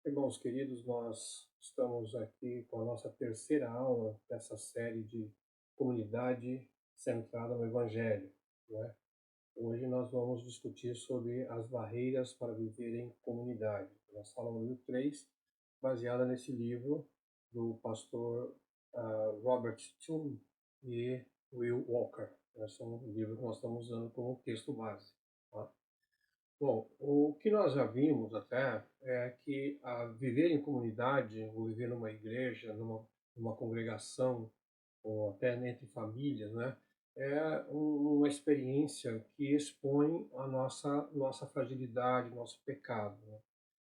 Irmãos queridos, nós estamos aqui com a nossa terceira aula dessa série de comunidade centrada no Evangelho, né? Hoje nós vamos discutir sobre as barreiras para viver em comunidade. Nossa aula número 3, baseada nesse livro do pastor Robert Toole e Will Walker. Esse é um livro que nós estamos usando como texto base. Tá? Bom, o que nós já vimos até é que viver em comunidade, ou viver numa igreja, numa congregação, ou até entre famílias, né, é uma experiência que expõe a nossa fragilidade, nosso pecado, né?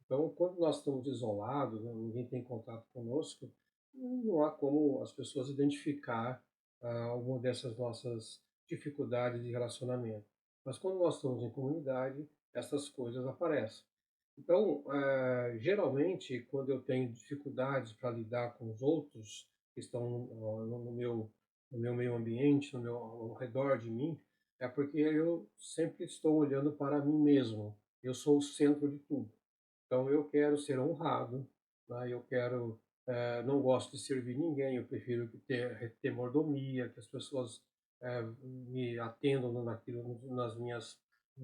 Então, quando nós estamos isolados, né, ninguém tem contato conosco, não há como as pessoas identificar alguma dessas nossas dificuldades de relacionamento. Mas quando nós estamos em comunidade, essas coisas aparecem. Então, geralmente, quando eu tenho dificuldades para lidar com os outros que estão no meu meio ambiente, ao redor de mim, é porque eu sempre estou olhando para mim mesmo. Eu sou o centro de tudo. Então eu quero ser honrado, né? Eu quero, não gosto de servir ninguém, eu prefiro ter mordomia, que as pessoas me atendam naquilo, nos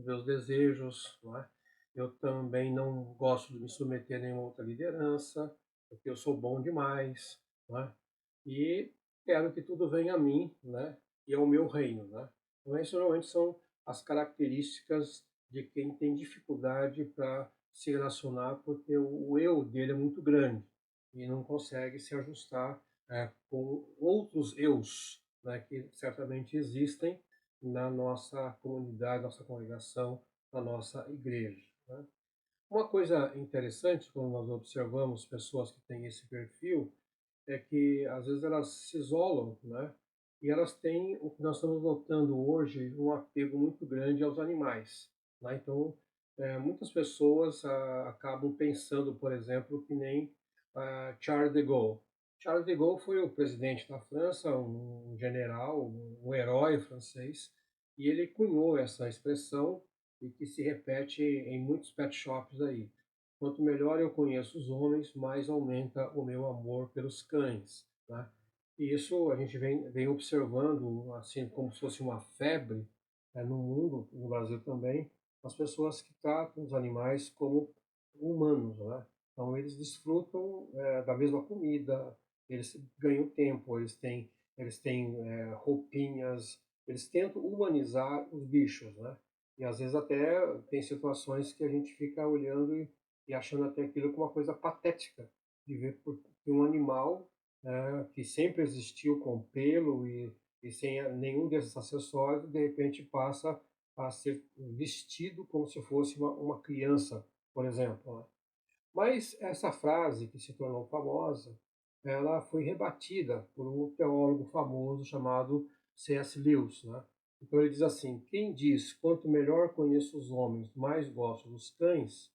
meus desejos, não é? Eu também não gosto de me submeter a nenhuma outra liderança, porque eu sou bom demais, não é? E quero que tudo venha a mim, né? E ao meu reino, né? Então, essas normalmente são as características de quem tem dificuldade para se relacionar, porque o eu dele é muito grande e não consegue se ajustar com outros eus, né, que certamente existem na nossa comunidade, nossa congregação, na nossa igreja, né? Uma coisa interessante quando nós observamos pessoas que têm esse perfil é que às vezes elas se isolam, né? E elas têm o que nós estamos notando hoje, um apego muito grande aos animais, né? Então, muitas pessoas acabam pensando, por exemplo, que nem Charles de Gaulle. Charles de Gaulle foi o presidente da França, um general, um herói francês, e ele cunhou essa expressão e que se repete em muitos pet shops aí. Quanto melhor eu conheço os homens, mais aumenta o meu amor pelos cães, né? E isso a gente vem observando, assim, como se fosse uma febre, no mundo, no Brasil também, as pessoas que tratam os animais como humanos, né? Então eles desfrutam da mesma comida, eles ganham tempo, eles têm roupinhas, eles tentam humanizar os bichos, né? E às vezes até tem situações que a gente fica olhando e achando até aquilo como uma coisa patética, de ver que um animal que sempre existiu com pelo e sem nenhum desses acessórios, de repente passa a ser vestido como se fosse uma criança, por exemplo, né? Mas essa frase que se tornou famosa, ela foi rebatida por um teólogo famoso chamado C.S. Lewis, né? Então ele diz assim: quem diz quanto melhor conheço os homens, mais gosto dos cães,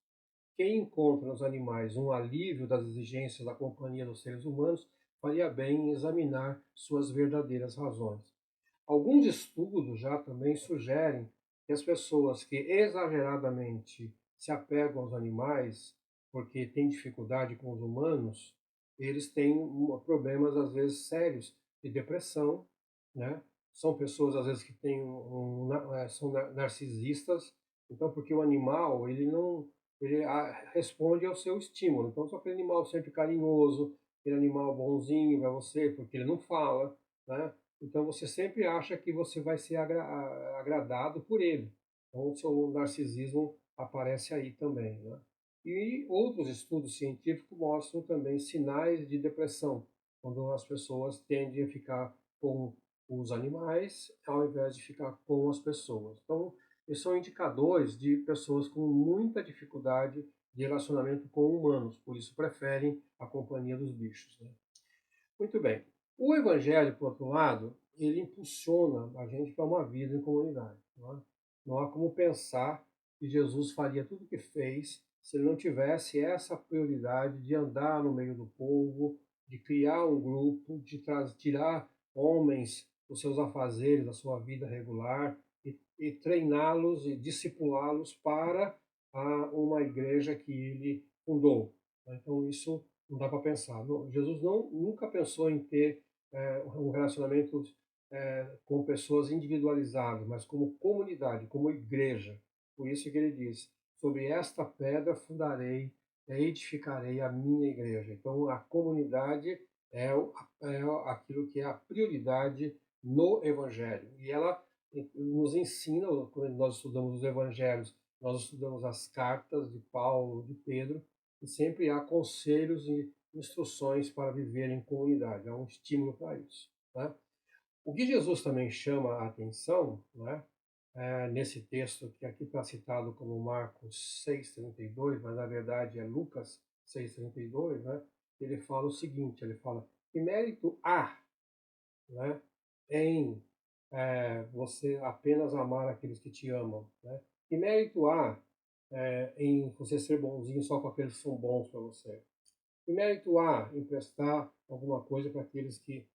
quem encontra nos animais um alívio das exigências da companhia dos seres humanos, faria bem em examinar suas verdadeiras razões. Alguns estudos já também sugerem que as pessoas que exageradamente se apegam aos animais porque têm dificuldade com os humanos, eles têm problemas às vezes sérios de depressão, né? São pessoas às vezes que têm são narcisistas, então porque o animal ele não responde ao seu estímulo. Então, se aquele animal sempre carinhoso, aquele animal bonzinho para você, porque ele não fala, né? Então você sempre acha que você vai ser agradado por ele. Então o seu narcisismo aparece aí também, né? E outros estudos científicos mostram também sinais de depressão, quando as pessoas tendem a ficar com os animais ao invés de ficar com as pessoas. Então, esses são indicadores de pessoas com muita dificuldade de relacionamento com humanos, por isso preferem a companhia dos bichos, né? Muito bem. O Evangelho, por outro lado, ele impulsiona a gente para uma vida em comunidade. Não é? Não há como pensar que Jesus faria tudo o que fez se ele não tivesse essa prioridade de andar no meio do povo, de criar um grupo, de tirar homens dos seus afazeres, da sua vida regular e treiná-los e discipulá-los para uma igreja que ele fundou. Né? Então isso não dá para pensar. Jesus nunca pensou em ter um relacionamento com pessoas individualizadas, mas como comunidade, como igreja. Por isso que ele diz: sobre esta pedra fundarei, edificarei a minha igreja. Então a comunidade é aquilo que é a prioridade no Evangelho. E ela nos ensina, quando nós estudamos os Evangelhos, nós estudamos as cartas de Paulo, de Pedro, e sempre há conselhos e instruções para viver em comunidade. Há um estímulo para isso. Né? O que Jesus também chama a atenção, né, nesse texto que aqui está citado como Marcos 6,32, mas na verdade é Lucas 6,32, né, ele fala o seguinte, ele fala, que mérito há, né, em você apenas amar aqueles que te amam? Né? Que mérito há em você ser bonzinho só com aqueles que são bons para você? Que mérito há em prestar alguma coisa para aqueles que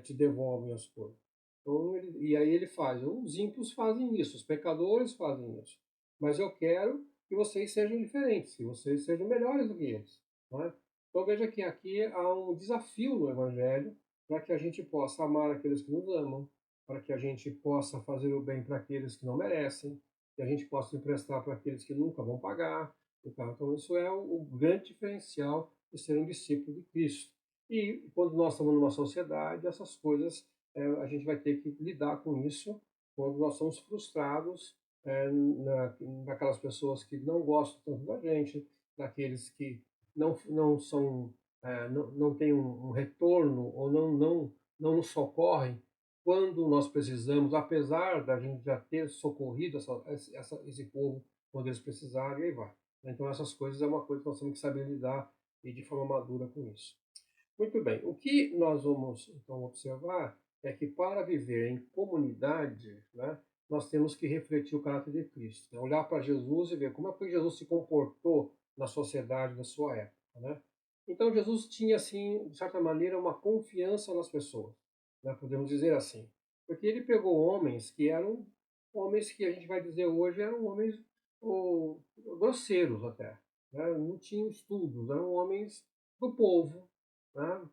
te devolvem as coisas? Então, e aí ele faz, os ímpios fazem isso, os pecadores fazem isso. Mas eu quero que vocês sejam diferentes, que vocês sejam melhores do que eles. Não é? Então veja que aqui há um desafio no Evangelho para que a gente possa amar aqueles que nos amam, para que a gente possa fazer o bem para aqueles que não merecem, que a gente possa emprestar para aqueles que nunca vão pagar. Então isso é o grande diferencial de ser um discípulo de Cristo. E quando nós estamos numa sociedade, essas coisas a gente vai ter que lidar com isso quando nós somos frustrados naquelas pessoas que não gostam tanto da gente, daqueles que não são não têm um retorno ou não nos socorrem quando nós precisamos, apesar da gente já ter socorrido esse povo quando eles precisaram, e aí vai. Então essas coisas é uma coisa que nós temos que saber lidar e de forma madura com isso. Muito bem, o que nós vamos então observar é que para viver em comunidade, né, nós temos que refletir o caráter de Cristo, né? Olhar para Jesus e ver como é que Jesus se comportou na sociedade da sua época. Né? Então Jesus tinha, assim, de certa maneira, uma confiança nas pessoas, né, podemos dizer assim, porque ele pegou homens que eram homens que a gente vai dizer hoje eram homens grosseiros até, né? Não tinham estudos, eram homens do povo, né?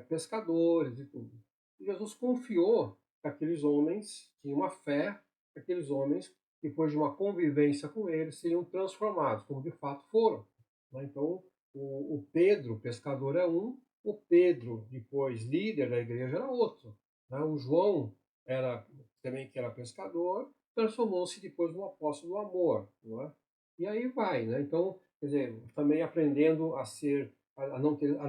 Pescadores e tudo. E Jesus confiou que aqueles homens tinham uma fé, que aqueles homens, depois de uma convivência com eles, seriam transformados, como de fato foram. Né? Então, o Pedro, pescador, é um, o Pedro, depois líder da igreja, era outro. Né? O João, também que era pescador, transformou-se depois num apóstolo do amor. Não é? E aí vai. Né? Então, quer dizer, também aprendendo a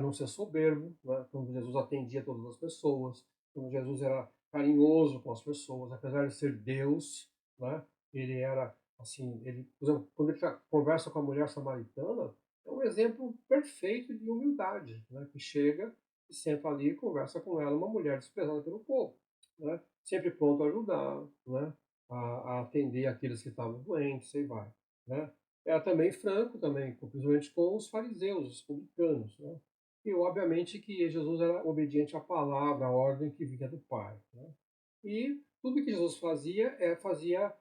não ser soberbo, né? Quando Jesus atendia todas as pessoas, quando Jesus era carinhoso com as pessoas, apesar de ser Deus, né? Ele era assim, por exemplo, quando ele conversa com a mulher samaritana, é um exemplo perfeito de humildade, né? Que chega e senta ali e conversa com ela, uma mulher desprezada pelo povo, né? Sempre pronto a ajudar, né? A atender aqueles que estavam doentes, e vai, né? Era também franco, também, principalmente com os fariseus, os publicanos. Né? E, obviamente, que Jesus era obediente à palavra, à ordem que vinha do Pai. Né? E tudo que Jesus fazia, fazia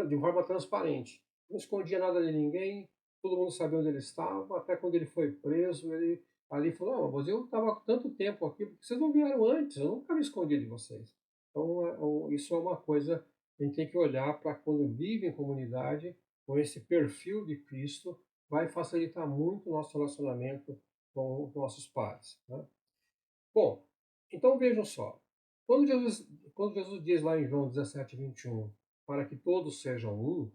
de forma transparente. Não escondia nada de ninguém, todo mundo sabia onde ele estava, até quando ele foi preso, ele ali falou, mas eu estava há tanto tempo aqui, porque vocês não vieram antes, eu nunca me escondi de vocês. Então, isso é uma coisa que a gente tem que olhar para quando vive em comunidade, com esse perfil de Cristo, vai facilitar muito o nosso relacionamento com os nossos pares. Né? Bom, então vejam só. Quando Jesus diz lá em João 17:21, para que todos sejam um,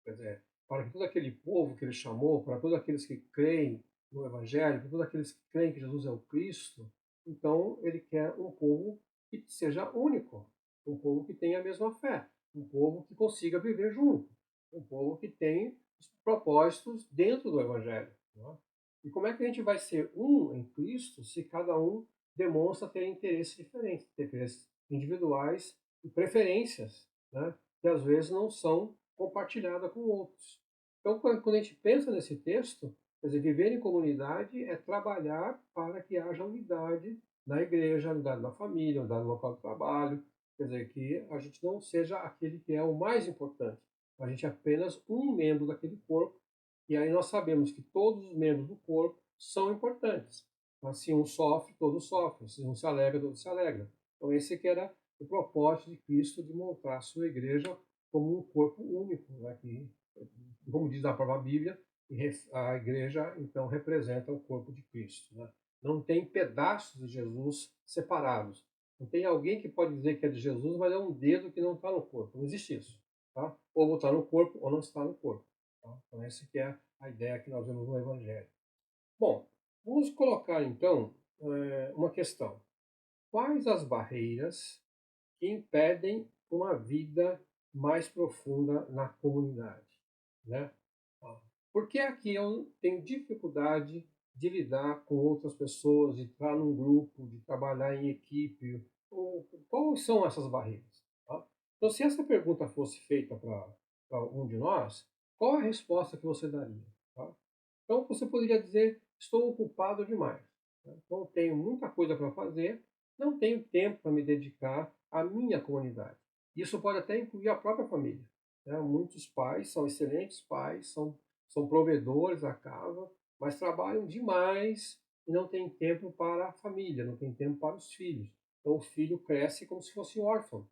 quer dizer, para que todo aquele povo que ele chamou, para todos aqueles que creem no Evangelho, para todos aqueles que creem que Jesus é o Cristo, então ele quer um povo que seja único, um povo que tenha a mesma fé, um povo que consiga viver junto, um povo que tem os propósitos dentro do Evangelho. Não é? E como é que a gente vai ser um em Cristo se cada um demonstra ter interesses diferentes, ter interesses individuais e preferências, né, que às vezes não são compartilhada com outros. Então, quando a gente pensa nesse texto, quer dizer, viver em comunidade é trabalhar para que haja unidade na igreja, unidade na família, unidade no local de trabalho, quer dizer, que a gente não seja aquele que é o mais importante, a gente é apenas um membro daquele corpo, E aí nós sabemos que todos os membros do corpo são importantes. Mas se um sofre, todos sofrem. Se um se alegra, todos se alegram. Então esse que era o propósito de Cristo de montar a sua igreja como um corpo único, né? Que, como diz a própria Bíblia, a igreja então representa o corpo de Cristo, né? Não tem pedaços de Jesus separados. Não tem alguém que pode dizer que é de Jesus, mas é um dedo que não está no corpo. Não existe isso. Tá? Ou está no corpo ou não está no corpo. Tá? Então essa que é a ideia que nós vemos no Evangelho. Bom, vamos colocar então uma questão. Quais as barreiras que impedem uma vida mais profunda na comunidade, né? Por que aqui eu tenho dificuldade de lidar com outras pessoas, de entrar num grupo, de trabalhar em equipe? Quais são essas barreiras? Tá? Então, se essa pergunta fosse feita para um de nós, qual a resposta que você daria? Tá? Então, você poderia dizer: estou ocupado demais. Né? Então, tenho muita coisa para fazer, não tenho tempo para me dedicar à minha comunidade. Isso pode até incluir a própria família. Né? Muitos pais são excelentes pais, são provedores da casa, mas trabalham demais e não têm tempo para a família, não tem tempo para os filhos. Então, o filho cresce como se fosse órfão,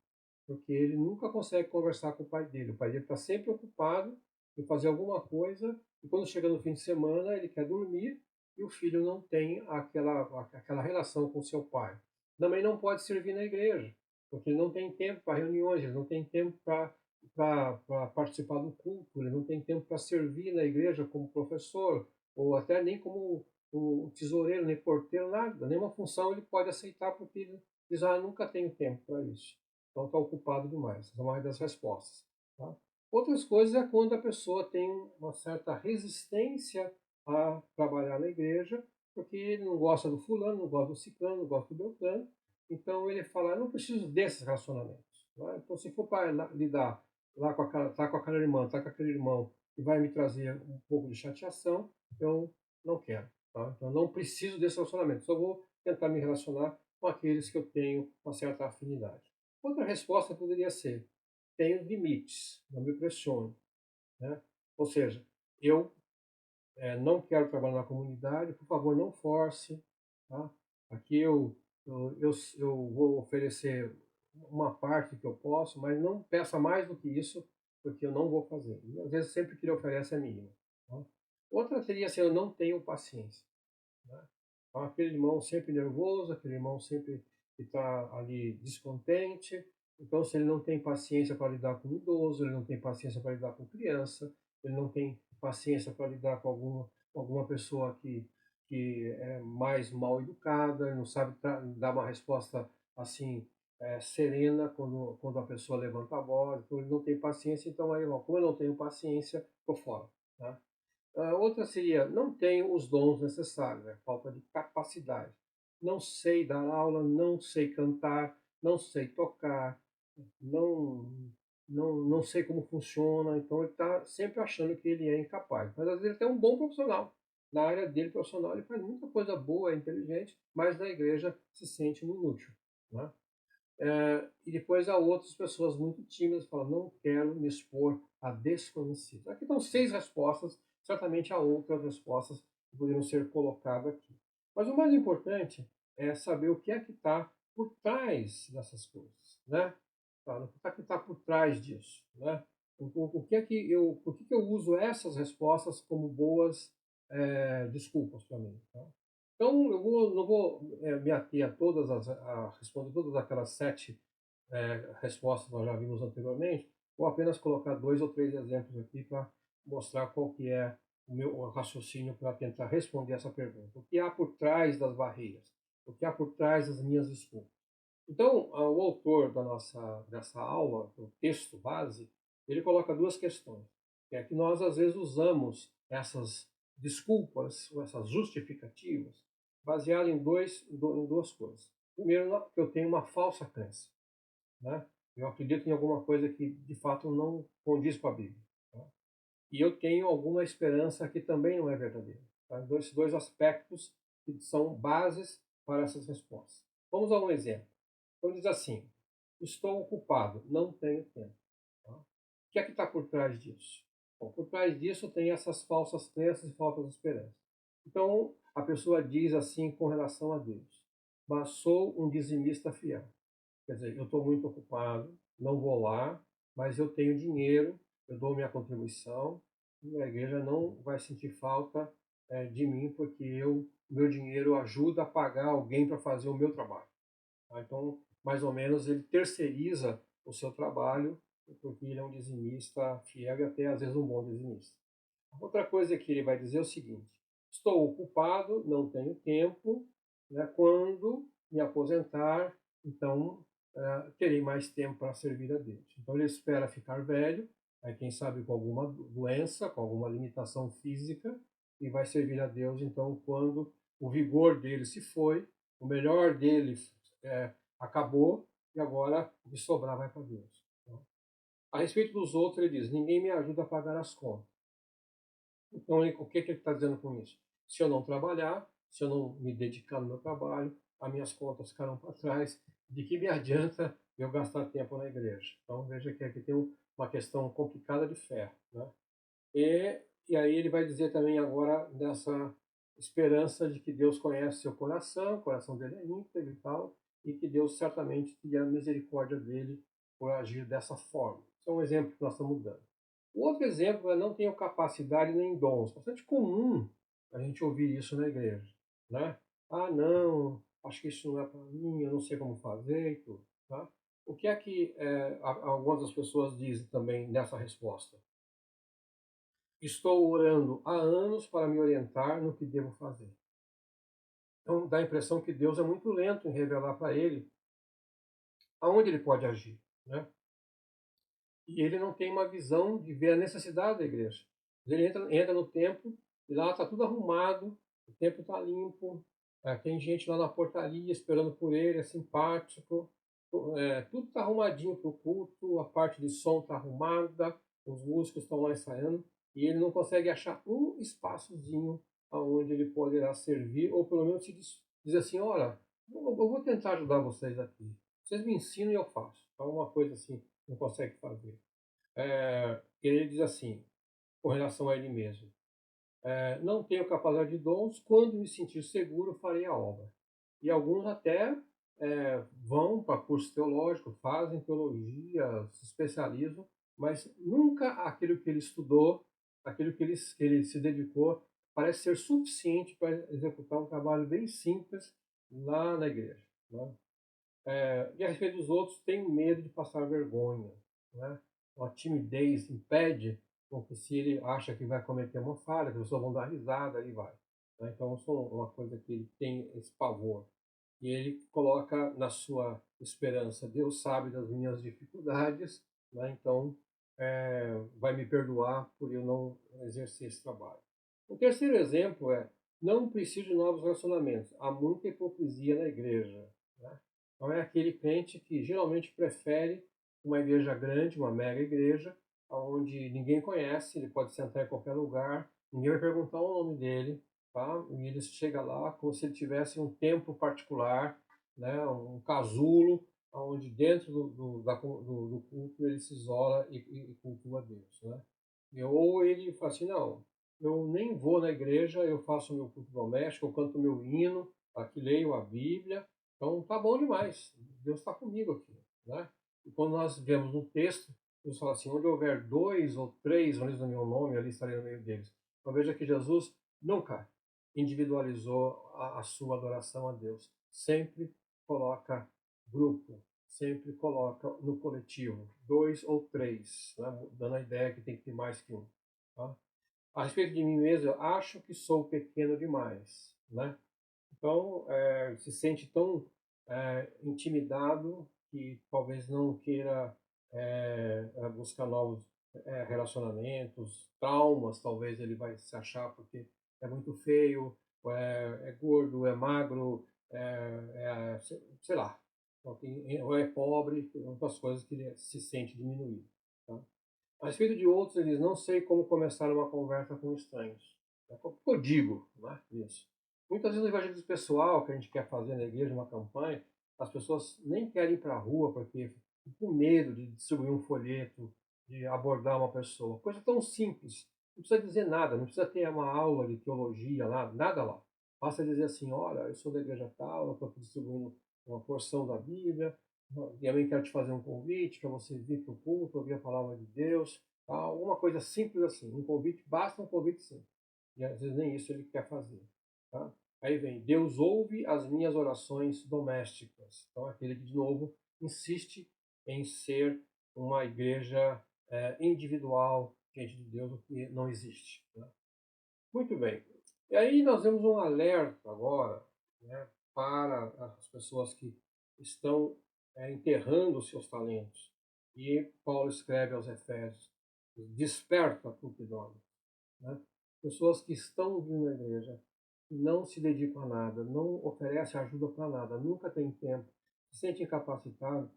porque ele nunca consegue conversar com o pai dele. O pai dele está sempre ocupado em fazer alguma coisa, e quando chega no fim de semana ele quer dormir, e o filho não tem aquela relação com seu pai. Também não pode servir na igreja, porque ele não tem tempo para reuniões, ele não tem tempo para participar do culto, ele não tem tempo para servir na igreja como professor, ou até nem como um tesoureiro, nem porteiro, nada. Nenhuma função ele pode aceitar, porque ele diz: nunca tenho tempo para isso. Então está ocupado demais. Essa é uma das respostas. Tá? Outras coisas é quando a pessoa tem uma certa resistência a trabalhar na igreja, porque ele não gosta do fulano, não gosta do ciclano, não gosta do beltrano. Então ele fala: eu não preciso desses relacionamentos. Né? Então, se for para lidar lá tá com aquela irmã, tá com aquele irmão que vai me trazer um pouco de chateação, eu não quero. Tá? Então, eu não preciso desse relacionamento. Só vou tentar me relacionar com aqueles que eu tenho uma certa afinidade. Outra resposta poderia ser: tenho limites, não me pressione. Né? Ou seja, eu não quero trabalhar na comunidade, por favor, não force. Tá? Aqui eu vou oferecer uma parte que eu posso, mas não peça mais do que isso, porque eu não vou fazer. E, às vezes, sempre que ele oferece é mínimo. Tá? Outra seria assim: eu não tenho paciência. Né? Então, aquele irmão sempre nervoso, aquele irmão sempre que está ali descontente. Então, se ele não tem paciência para lidar com o idoso, ele não tem paciência para lidar com criança, ele não tem paciência para lidar com alguma pessoa que é mais mal educada, não sabe dar uma resposta assim serena quando a pessoa levanta a voz, então ele não tem paciência. Então, aí, como eu não tenho paciência, estou fora. Tá? A outra seria: não tenho os dons necessários, falta de capacidade. Não sei dar aula, não sei cantar, não sei tocar, não, não sei como funciona. Então ele está sempre achando que ele é incapaz. Mas às vezes ele tem um bom profissional. Na área dele profissional ele faz muita coisa boa, é inteligente, mas na igreja se sente um inútil. Né? E depois há outras pessoas muito tímidas que falam: não quero me expor a desconhecidos. Aqui estão 6 respostas, certamente há outras respostas que poderiam ser colocadas aqui. Mas o mais importante é saber o que é que está por trás dessas coisas, né? Tá? O que está por trás disso, né? O que é que por que eu uso essas respostas como boas desculpas para mim? Tá? Então, não vou me ater a responder todas aquelas 7 respostas que nós já vimos anteriormente. Vou apenas colocar 2 ou 3 exemplos aqui para mostrar qual que é o meu raciocínio para tentar responder essa pergunta. O que há por trás das barreiras? O que há por trás das minhas desculpas? Então, o autor dessa aula, do texto base, ele coloca 2 questões. Que é que nós, às vezes, usamos essas desculpas, ou essas justificativas, baseado em 2 coisas. Primeiro, que eu tenho uma falsa crença. Né? Eu acredito em alguma coisa que, de fato, não condiz com a Bíblia. Tá? E eu tenho alguma esperança que também não é verdadeira. Tá? Então, esses 2 aspectos que são bases para essas respostas. Vamos a um exemplo. Então diz assim: estou ocupado, não tenho tempo. Tá? O que é que está por trás disso? Bom, por trás disso tem essas falsas crenças e falsas esperanças. Então, a pessoa diz assim com relação a Deus: mas sou um dizimista fiel. Quer dizer, eu estou muito ocupado, não vou lá, mas eu tenho dinheiro, eu dou minha contribuição, e a igreja não vai sentir falta de mim, porque meu dinheiro ajuda a pagar alguém para fazer o meu trabalho. Tá? Então, mais ou menos, ele terceiriza o seu trabalho, porque ele é um dizimista fiel e até às vezes um bom dizimista. Outra coisa que ele vai dizer é o seguinte: estou ocupado, não tenho tempo, né? Quando me aposentar, então terei mais tempo para servir a Deus. Então ele espera ficar velho, aí, quem sabe com alguma doença, com alguma limitação física, e vai servir a Deus então quando o vigor dele se foi, o melhor dele acabou, e agora o que sobrar vai para Deus. Então, a respeito dos outros, ele diz: ninguém me ajuda a pagar as contas. Então, o que ele está dizendo com isso? Se eu não trabalhar, se eu não me dedicar no meu trabalho, as minhas contas ficarão para trás. De que me adianta eu gastar tempo na igreja? Então, veja que aqui tem uma questão complicada de fé. Né? E aí ele vai dizer também agora dessa esperança de que Deus conhece seu coração, o coração dele é íntegro e tal, e que Deus certamente teria misericórdia dele por agir dessa forma. Isso é um exemplo que nós estamos dando. O outro exemplo é: não tenho capacidade nem dons. Bastante comum a gente ouvir isso na igreja. Né? Ah, não, acho que isso não é para mim, eu não sei como fazer e tudo. Tá? O que é que algumas das pessoas dizem também nessa resposta? Estou orando há anos para me orientar no que devo fazer. Então dá a impressão que Deus é muito lento em revelar para ele aonde ele pode agir. Né? E ele não tem uma visão de ver a necessidade da igreja. Ele entra no templo e lá está tudo arrumado, o templo está limpo, tem gente lá na portaria esperando por ele, é simpático, tudo está arrumadinho para o culto, a parte de som está arrumada, os músicos estão lá ensaiando, e ele não consegue achar um espaçozinho aonde ele poderá servir, ou pelo menos se diz assim: olha, eu vou tentar ajudar vocês aqui. Vocês me ensinam e eu faço. Então, uma coisa assim, não consegue fazer. Ele diz assim, com relação a ele mesmo: não tenho capacidade de dons, quando me sentir seguro, farei a obra. E alguns até vão para curso teológico, fazem teologia, se especializam, mas nunca aquilo que ele estudou, aquilo que ele se dedicou, parece ser suficiente para executar um trabalho bem simples lá na igreja. Né? E a respeito dos outros, tenho medo de passar vergonha. Né? A timidez impede, porque se ele acha que vai cometer uma falha, as pessoas vão dar risada, aí vai. Né? Então, isso é uma coisa que ele tem esse pavor. E ele coloca na sua esperança: Deus sabe das minhas dificuldades, né? Então vai me perdoar por eu não exercer esse trabalho. O terceiro exemplo é: não preciso de novos relacionamentos. Há muita hipocrisia na igreja. Né? Então é aquele crente que geralmente prefere uma igreja grande, uma mega igreja, onde ninguém conhece, ele pode sentar em qualquer lugar, ninguém vai perguntar o nome dele, tá? E ele chega lá como se ele tivesse um templo particular, né? Um casulo, onde dentro do culto ele se isola e cultua Deus. Né? Ou ele fala assim: não, eu nem vou na igreja, eu faço meu culto doméstico, eu canto meu hino, aqui leio a Bíblia, então tá bom demais, Deus está comigo aqui. Né? E quando nós vemos no texto, Deus fala assim: onde houver dois ou três unidos no meu nome, ali estarei no meio deles. Então veja que Jesus nunca individualizou a sua adoração a Deus. Sempre coloca grupo, sempre coloca no coletivo, dois ou três, né? Dando a ideia que tem que ter mais que um. Tá? A respeito de mim mesmo, eu acho que sou pequeno demais. Né? Então, se sente tão intimidado que talvez não queira buscar novos relacionamentos, traumas, talvez ele vai se achar porque é muito feio, é gordo, é magro, sei lá, ou é pobre, tem outras coisas que ele se sente diminuído. Tá? A respeito de outros, eles não sei como começar uma conversa com estranhos. O que eu digo, né, nisso? Muitas vezes no evangelismo pessoal que a gente quer fazer na igreja, uma campanha, as pessoas nem querem ir para a rua porque ficam com medo de distribuir um folheto de abordar uma pessoa. Coisa tão simples. Não precisa dizer nada, não precisa ter uma aula de teologia lá, nada lá. Basta dizer assim, olha, eu sou da igreja tal, eu estou distribuindo uma porção da Bíblia, e também quero te fazer um convite para você vir para o culto, ouvir a palavra de Deus, tal. Alguma coisa simples assim. Um convite, basta um convite simples. E às vezes nem isso ele quer fazer. Tá? Aí vem, Deus ouve as minhas orações domésticas. Então aquele que, de novo, insiste em ser uma igreja individual diante de Deus, o que não existe. Né? Muito bem. E aí nós vemos um alerta agora, né, para as pessoas que estão enterrando os seus talentos. E Paulo escreve aos Efésios, desperta, pulpidômetro. Né? Pessoas que estão vindo à igreja, não se dedicam a nada, não oferecem ajuda para nada, nunca têm tempo, se sentem incapacitados,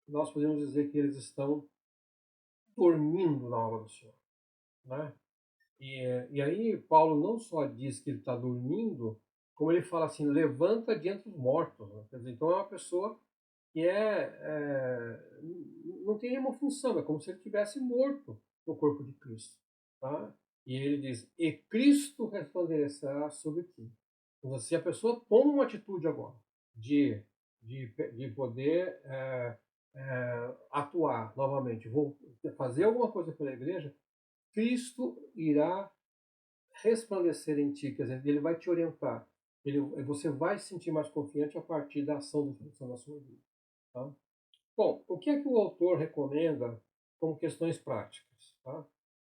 nós podemos dizer que eles estão dormindo na obra do Senhor. Né? E aí Paulo não só diz que ele está dormindo, como ele fala assim, levanta diante dos mortos. Né? Quer dizer, então é uma pessoa que não tem nenhuma função, é como se ele tivesse morto no corpo de Cristo. Tá? E ele diz, e Cristo resplandecerá sobre ti. Então, se a pessoa toma uma atitude agora de poder atuar novamente, vou fazer alguma coisa pela igreja, Cristo irá resplandecer em ti, quer dizer, ele vai te orientar. Você vai se sentir mais confiante a partir da ação do Espírito Santo na sua vida. Tá? Bom, o que é que o autor recomenda como questões práticas, tá?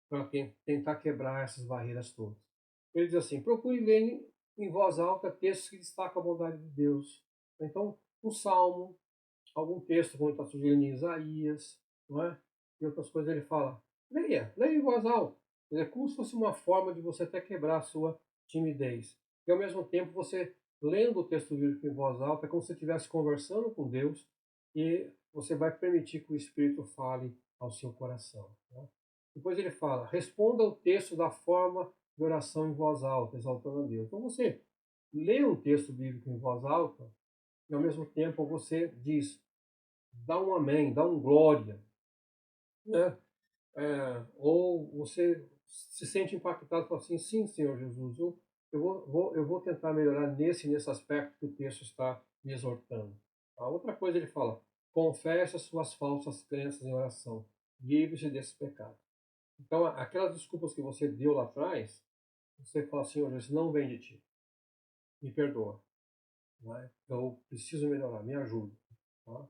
Para tentar quebrar essas barreiras todas? Ele diz assim, procure ler em voz alta textos que destacam a bondade de Deus. Então, um salmo, algum texto, como ele está sugerindo em Isaías, não é? E outras coisas ele fala, leia em voz alta. É como se fosse uma forma de você até quebrar a sua timidez. E ao mesmo tempo você, lendo o texto bíblico em voz alta, é como se você estivesse conversando com Deus e você vai permitir que o Espírito fale ao seu coração. Né? Depois ele fala, responda o texto da forma de oração em voz alta, exaltando a Deus. Então você lê um texto bíblico em voz alta e ao mesmo tempo você diz, dá um amém, dá um glória, né? Ou você se sente impactado e fala assim, sim, Senhor Jesus, eu vou tentar melhorar nesse aspecto que o texto está me exortando. A outra coisa ele fala, confesse as suas falsas crenças em oração, livre-se desse pecado. Então, aquelas desculpas que você deu lá atrás, você fala, Senhor Jesus, não vem de ti, me perdoa, né? Eu preciso melhorar, me ajude. Tá?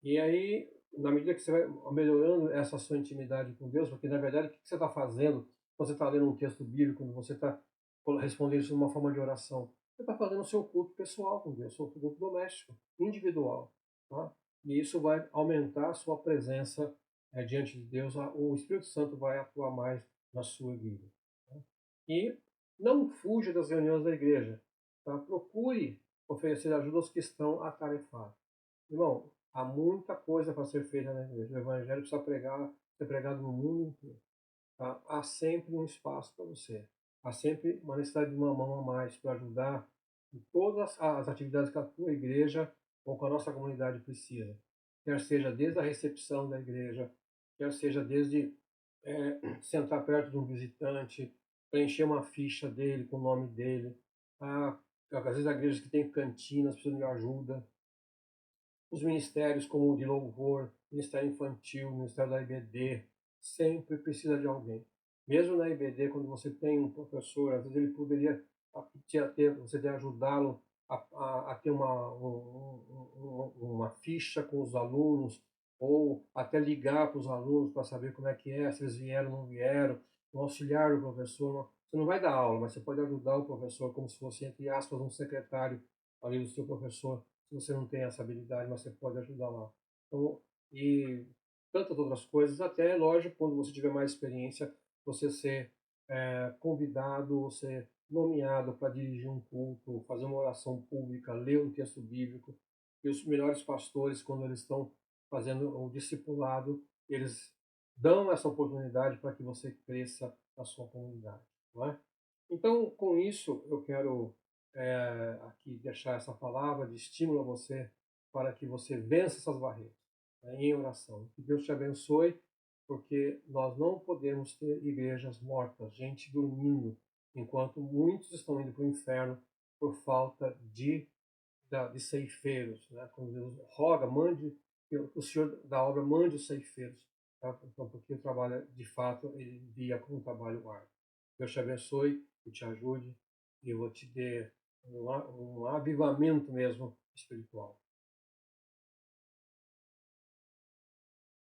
E aí, na medida que você vai melhorando essa sua intimidade com Deus, porque na verdade o que você está fazendo quando você está lendo um texto bíblico, quando você está respondendo isso de uma forma de oração? Você está fazendo o seu culto pessoal com Deus, o seu culto doméstico, individual. Tá? E isso vai aumentar a sua presença diante de Deus, o Espírito Santo vai atuar mais na sua vida. Tá? E não fuja das reuniões da igreja. Tá? Procure oferecer ajuda aos que estão atarefados. Irmão, há muita coisa para ser feita na igreja. O evangelho precisa ser pregado no mundo inteiro. Tá? Há sempre um espaço para você. Há sempre uma necessidade de uma mão a mais para ajudar em todas as atividades que a tua igreja ou que a nossa comunidade precisa. Quer seja desde a recepção da igreja, quer seja desde sentar perto de um visitante, preencher uma ficha dele com o nome dele. Às vezes a igreja que tem cantinas precisam de ajuda, os ministérios como o de louvor, Ministério Infantil, Ministério da IBD, sempre precisa de alguém. Mesmo na IBD, quando você tem um professor, às vezes ele poderia você ter ajudá-lo a ter uma ficha com os alunos, ou até ligar para os alunos para saber como é que é, se eles vieram ou não vieram, um auxiliar do professor. Você não vai dar aula, mas você pode ajudar o professor como se fosse, entre aspas, um secretário ali do seu professor, se você não tem essa habilidade, mas você pode ajudar lá. Então, e tantas outras coisas, até, lógico, quando você tiver mais experiência, você ser convidado, ser nomeado para dirigir um culto, fazer uma oração pública, ler um texto bíblico. E os melhores pastores, quando eles estão fazendo o discipulado, eles dão essa oportunidade para que você cresça na sua comunidade. Não é? Então, com isso, eu quero aqui deixar essa palavra de estímulo a você para que você vença essas barreiras, né, em oração. Que Deus te abençoe porque nós não podemos ter igrejas mortas, gente dormindo, enquanto muitos estão indo para o inferno por falta de ceifeiros, né? Como Deus roga, mande, que o Senhor da obra mande os ceifeiros, tá? Então, porque o trabalho, de fato, ele envia como um trabalho árduo. Deus te abençoe e te ajude, e eu vou te dar um avivamento mesmo espiritual.